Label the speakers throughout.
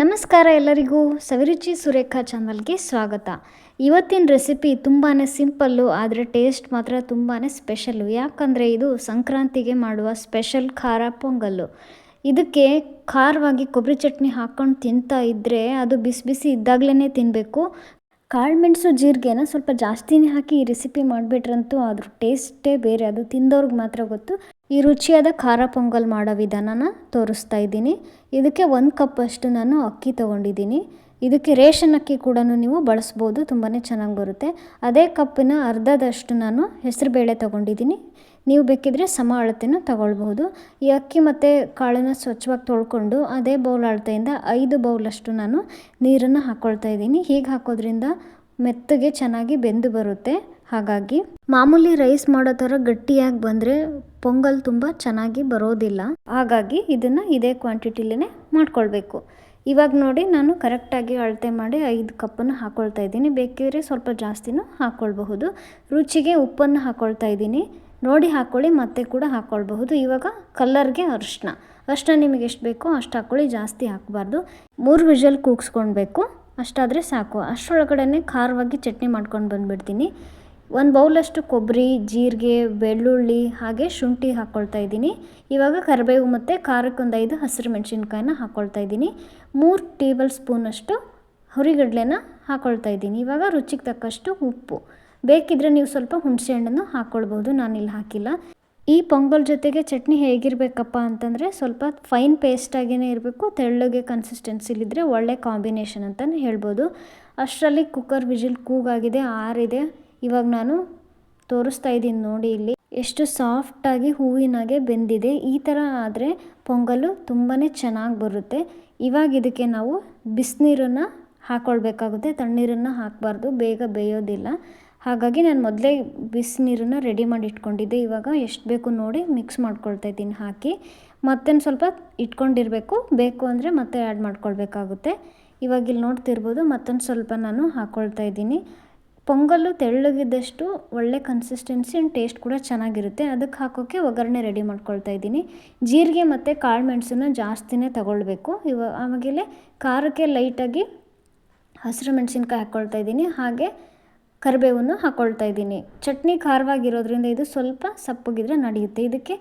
Speaker 1: ನಮಸ್ಕಾರ ಎಲ್ಲರಿಗೂ ಸವಿರುಚಿ ಸುರೇಖಾ ಚಾನಲ್ಗೆ ಸ್ವಾಗತ. ಇವತ್ತಿನ ರೆಸಿಪಿ ತುಂಬಾ ಸಿಂಪಲ್ಲು ಆದರೆ ಟೇಸ್ಟ್ ಮಾತ್ರ ತುಂಬಾ ಸ್ಪೆಷಲ್ಲು. ಯಾಕಂದರೆ ಇದು ಸಂಕ್ರಾಂತಿಗೆ ಮಾಡುವ ಸ್ಪೆಷಲ್ ಖಾರ ಪೊಂಗಲ್ಲು. ಇದಕ್ಕೆ ಖಾರವಾಗಿ ಕೊಬ್ಬರಿ ಚಟ್ನಿ ಹಾಕ್ಕೊಂಡು ತಿಂತಾ ಇದ್ದರೆ ಅದು ಬಿಸಿ ಬಿಸಿ ಇದ್ದಾಗಲೇ ತಿನ್ನಬೇಕು. ಕಾಳುಮೆಣಸು ಜೀರಿಗೆನ ಸ್ವಲ್ಪ ಜಾಸ್ತಿನೇ ಹಾಕಿ ಈ ರೆಸಿಪಿ ಮಾಡಿಬಿಟ್ರಂತೂ ಅದ್ರ ಟೇಸ್ಟೇ ಬೇರೆ, ಅದು ತಿಂದವ್ರಿಗೆ ಮಾತ್ರ ಗೊತ್ತು. ಈ ರುಚಿಯಾದ ಖಾರ ಪೊಂಗಲ್ ಮಾಡೋ ವಿಧಾನನ ತೋರಿಸ್ತಾ ಇದ್ದೀನಿ. ಇದಕ್ಕೆ 1 ಕಪ್ ಅಷ್ಟು ನಾನು ಅಕ್ಕಿ ತೊಗೊಂಡಿದ್ದೀನಿ. ಇದಕ್ಕೆ ರೇಷನ್ ಅಕ್ಕಿ ಕೂಡ ನೀವು ಬಳಸ್ಬೋದು, ತುಂಬಾ ಚೆನ್ನಾಗಿ ಬರುತ್ತೆ. ಅದೇ ಕಪ್ಪಿನ ಅರ್ಧದಷ್ಟು ನಾನು ಹೆಸರುಬೇಳೆ ತೊಗೊಂಡಿದ್ದೀನಿ. ನೀವು ಬೇಕಿದ್ರೆ ಸಮ ಅಳತೆನೂ ತಗೊಳ್ಬಹುದು. ಈ ಅಕ್ಕಿ ಮತ್ತು ಕಾಳನ್ನು ಸ್ವಚ್ಛವಾಗಿ ತೊಳ್ಕೊಂಡು ಅದೇ ಬೌಲ್ ಅಳತೆಯಿಂದ 5 ಬೌಲಷ್ಟು ನಾನು ನೀರನ್ನು ಹಾಕ್ಕೊಳ್ತಾ ಇದ್ದೀನಿ. ಹೀಗೆ ಹಾಕೋದ್ರಿಂದ ಮೆತ್ತಗೆ ಚೆನ್ನಾಗಿ ಬೆಂದು ಬರುತ್ತೆ. ಹಾಗಾಗಿ ಮಾಮೂಲಿ ರೈಸ್ ಮಾಡೋ ಥರ ಗಟ್ಟಿಯಾಗಿ ಬಂದರೆ ಪೊಂಗಲ್ ತುಂಬ ಚೆನ್ನಾಗಿ ಬರೋದಿಲ್ಲ. ಹಾಗಾಗಿ ಇದನ್ನು ಇದೇ ಕ್ವಾಂಟಿಟಿಲೇ ಮಾಡ್ಕೊಳ್ಬೇಕು. ಇವಾಗ ನೋಡಿ ನಾನು ಕರೆಕ್ಟಾಗಿ ಅಳತೆ ಮಾಡಿ 5 ಕಪ್ಪನ್ನು ಹಾಕ್ಕೊಳ್ತಾ ಇದ್ದೀನಿ. ಬೇಕಿದ್ರೆ ಸ್ವಲ್ಪ ಜಾಸ್ತಿನೂ ಹಾಕ್ಕೊಳ್ಬಹುದು. ರುಚಿಗೆ ಉಪ್ಪನ್ನು ಹಾಕ್ಕೊಳ್ತಾ ಇದ್ದೀನಿ, ನೋಡಿ ಹಾಕ್ಕೊಳ್ಳಿ, ಮತ್ತೆ ಕೂಡ ಹಾಕ್ಕೊಳ್ಬಹುದು. ಇವಾಗ ಕಲ್ಲರ್ಗೆ ಅರಿಶಿನ ನಿಮಗೆ ಎಷ್ಟು ಬೇಕೋ ಅಷ್ಟು ಹಾಕ್ಕೊಳ್ಳಿ, ಜಾಸ್ತಿ ಹಾಕಬಾರ್ದು. 3 ವಿಷಲ್ ಕೂಗಿಸ್ಕೊಳ್ಬೇಕು, ಅಷ್ಟಾದರೆ ಸಾಕು. ಅಷ್ಟರೊಳಗಡೆ ಖಾರವಾಗಿ ಚಟ್ನಿ ಮಾಡ್ಕೊಂಡು ಬಂದುಬಿಡ್ತೀನಿ. 1 ಬೌಲಷ್ಟು ಕೊಬ್ಬರಿ, ಜೀರಿಗೆ, ಬೆಳ್ಳುಳ್ಳಿ ಹಾಗೆ ಶುಂಠಿ ಹಾಕ್ಕೊಳ್ತಾ ಇದ್ದೀನಿ. ಇವಾಗ ಕರಿಬೇವು ಮತ್ತು ಖಾರಕ್ಕೆ 5 ಹಸಿರು ಮೆಣಸಿನ್ಕಾಯಿನ ಹಾಕ್ಕೊಳ್ತಾ ಇದ್ದೀನಿ. 3 ಟೇಬಲ್ ಸ್ಪೂನಷ್ಟು ಹುರಿಗಡಲೆನ ಹಾಕ್ಕೊಳ್ತಾ ಇದ್ದೀನಿ. ಇವಾಗ ರುಚಿಗೆ ತಕ್ಕಷ್ಟು ಉಪ್ಪು. ಬೇಕಿದ್ರೆ ನೀವು ಸ್ವಲ್ಪ ಹುಣಸೆ ಹಣ್ಣನ್ನು ಹಾಕ್ಕೊಳ್ಬೋದು, ನಾನಿಲ್ಲಿ ಹಾಕಿಲ್ಲ. ಈ ಪೊಂಗಲ್ ಜೊತೆಗೆ ಚಟ್ನಿ ಹೇಗಿರಬೇಕಪ್ಪ ಅಂತಂದರೆ ಸ್ವಲ್ಪ ಫೈನ್ ಪೇಸ್ಟಾಗಿಯೇ ಇರಬೇಕು, ತೆಳ್ಳಗೆ ಕನ್ಸಿಸ್ಟೆನ್ಸಿಲಿದ್ದರೆ ಒಳ್ಳೆ ಕಾಂಬಿನೇಷನ್ ಅಂತಲೇ ಹೇಳ್ಬೋದು. ಅಷ್ಟರಲ್ಲಿ ಕುಕ್ಕರ್ ವಿಜಿಲ್ ಕೂಗಾಗಿದೆ, ಆರಿದೆ. ಇವಾಗ ನಾನು ತೋರಿಸ್ತಾ ಇದ್ದೀನಿ ನೋಡಿ, ಇಲ್ಲಿ ಎಷ್ಟು ಸಾಫ್ಟಾಗಿ ಹೂವಿನಾಗೆ ಬೆಂದಿದೆ. ಈ ಥರ ಆದರೆ ಪೊಂಗಲ್ಲು ತುಂಬಾ ಚೆನ್ನಾಗಿ ಬರುತ್ತೆ. ಇವಾಗ ಇದಕ್ಕೆ ನಾವು ಬಿಸಿನೀರನ್ನು ಹಾಕ್ಕೊಳ್ಬೇಕಾಗುತ್ತೆ, ತಣ್ಣೀರನ್ನು ಹಾಕಬಾರ್ದು, ಬೇಗ ಬೇಯೋದಿಲ್ಲ. ಹಾಗಾಗಿ ನಾನು ಮೊದಲೇ ಬಿಸಿನೀರನ್ನು ರೆಡಿ ಮಾಡಿ ಇಟ್ಕೊಂಡಿದ್ದೆ. ಇವಾಗ ಎಷ್ಟು ಬೇಕು ನೋಡಿ ಮಿಕ್ಸ್ ಮಾಡ್ಕೊಳ್ತಾ ಇದ್ದೀನಿ ಹಾಕಿ. ಮತ್ತೊಂದು ಸ್ವಲ್ಪ ಇಟ್ಕೊಂಡಿರಬೇಕು, ಬೇಕು ಅಂದರೆ ಮತ್ತೆ ಆ್ಯಡ್ ಮಾಡ್ಕೊಳ್ಬೇಕಾಗುತ್ತೆ. ಇವಾಗ ಇಲ್ಲಿ ನೋಡ್ತಿರ್ಬೋದು, ಮತ್ತೊಂದು ಸ್ವಲ್ಪ ನಾನು ಹಾಕ್ಕೊಳ್ತಾ ಇದ್ದೀನಿ. ಪೊಂಗಲ್ಲು ತೆಳ್ಳಗಿದ್ದಷ್ಟು ಒಳ್ಳೆ ಕನ್ಸಿಸ್ಟೆನ್ಸಿ ಆ್ಯಂಡ್ ಟೇಸ್ಟ್ ಕೂಡ ಚೆನ್ನಾಗಿರುತ್ತೆ. ಅದಕ್ಕೆ ಹಾಕೋಕ್ಕೆ ಒಗ್ಗರಣೆ ರೆಡಿ ಮಾಡ್ಕೊಳ್ತಾ ಇದ್ದೀನಿ. ಜೀರಿಗೆ ಮತ್ತು ಕಾಳು ಮೆಣಸನ್ನ ಜಾಸ್ತಿನೇ ತಗೊಳ್ಬೇಕು. ಆಮೇಲೆ ಖಾರಕ್ಕೆ ಲೈಟಾಗಿ ಹಸಿರು ಮೆಣಸಿನ್ಕಾಯಿ ಹಾಕ್ಕೊಳ್ತಾ ಇದ್ದೀನಿ, ಹಾಗೆ ಕರಿಬೇವನ್ನು ಹಾಕ್ಕೊಳ್ತಾ ಇದ್ದೀನಿ. ಚಟ್ನಿ ಖಾರವಾಗಿರೋದ್ರಿಂದ ಇದು ಸ್ವಲ್ಪ ಸಪ್ಪಗಿದ್ರೆ ನಡೆಯುತ್ತೆ. ಇದಕ್ಕೆ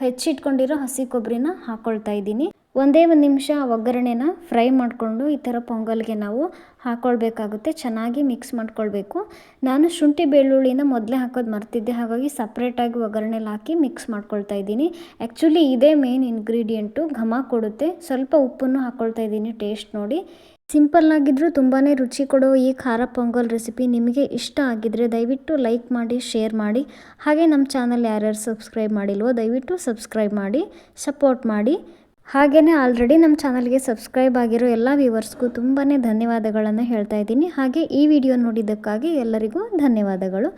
Speaker 1: ಹೆಚ್ಚಿಟ್ಕೊಂಡಿರೋ ಹಸಿ ಕೊಬ್ಬರಿನ ಹಾಕ್ಕೊಳ್ತಾ ಇದ್ದೀನಿ. ಒಂದೇ 1 ನಿಮಿಷ ಒಗ್ಗರಣೆನ ಫ್ರೈ ಮಾಡಿಕೊಂಡು ಈ ಥರ ಪೊಂಗಲ್ಗೆ ನಾವು ಹಾಕ್ಕೊಳ್ಬೇಕಾಗುತ್ತೆ. ಚೆನ್ನಾಗಿ ಮಿಕ್ಸ್ ಮಾಡ್ಕೊಳ್ಬೇಕು. ನಾನು ಶುಂಠಿ ಬೆಳ್ಳುಳ್ಳಿನ ಮೊದಲೇ ಹಾಕೋದು ಮರ್ತಿದ್ದೆ, ಹಾಗಾಗಿ ಸಪ್ರೇಟಾಗಿ ಒಗ್ಗರಣೆಲಿ ಹಾಕಿ ಮಿಕ್ಸ್ ಮಾಡ್ಕೊಳ್ತಾ ಇದ್ದೀನಿ. ಆ್ಯಕ್ಚುಲಿ ಇದೇ ಮೇನ್ ಇಂಗ್ರೀಡಿಯೆಂಟು, ಘಮ ಕೊಡುತ್ತೆ. ಸ್ವಲ್ಪ ಉಪ್ಪನ್ನು ಹಾಕ್ಕೊಳ್ತಾ ಇದ್ದೀನಿ, ಟೇಸ್ಟ್ ನೋಡಿ. ಸಿಂಪಲ್ ಆಗಿದ್ದರೂ ತುಂಬಾ ರುಚಿ ಕೊಡೋ ಈ ಖಾರ ಪೊಂಗಲ್ ರೆಸಿಪಿ ನಿಮಗೆ ಇಷ್ಟ ಆಗಿದ್ದರೆ ದಯವಿಟ್ಟು ಲೈಕ್ ಮಾಡಿ, ಶೇರ್ ಮಾಡಿ. ಹಾಗೆ ನಮ್ಮ ಚಾನಲ್ ಯಾರ್ಯಾರು ಸಬ್ಸ್ಕ್ರೈಬ್ ಮಾಡಿಲ್ವೋ ದಯವಿಟ್ಟು ಸಬ್ಸ್ಕ್ರೈಬ್ ಮಾಡಿ, ಸಪೋರ್ಟ್ ಮಾಡಿ. ಹಾಗೆಯೇ ಆಲ್ರೆಡಿ ನಮ್ಮ ಚಾನಲ್ಗೆ ಸಬ್ಸ್ಕ್ರೈಬ್ ಆಗಿರೋ ಎಲ್ಲ ವ್ಯೂವರ್ಸ್ಗೂ ತುಂಬಾ ಧನ್ಯವಾದಗಳನ್ನು ಹೇಳ್ತಾ ಇದ್ದೀನಿ. ಹಾಗೆ ಈ ವಿಡಿಯೋ ನೋಡಿದ್ದಕ್ಕಾಗಿ ಎಲ್ಲರಿಗೂ ಧನ್ಯವಾದಗಳು.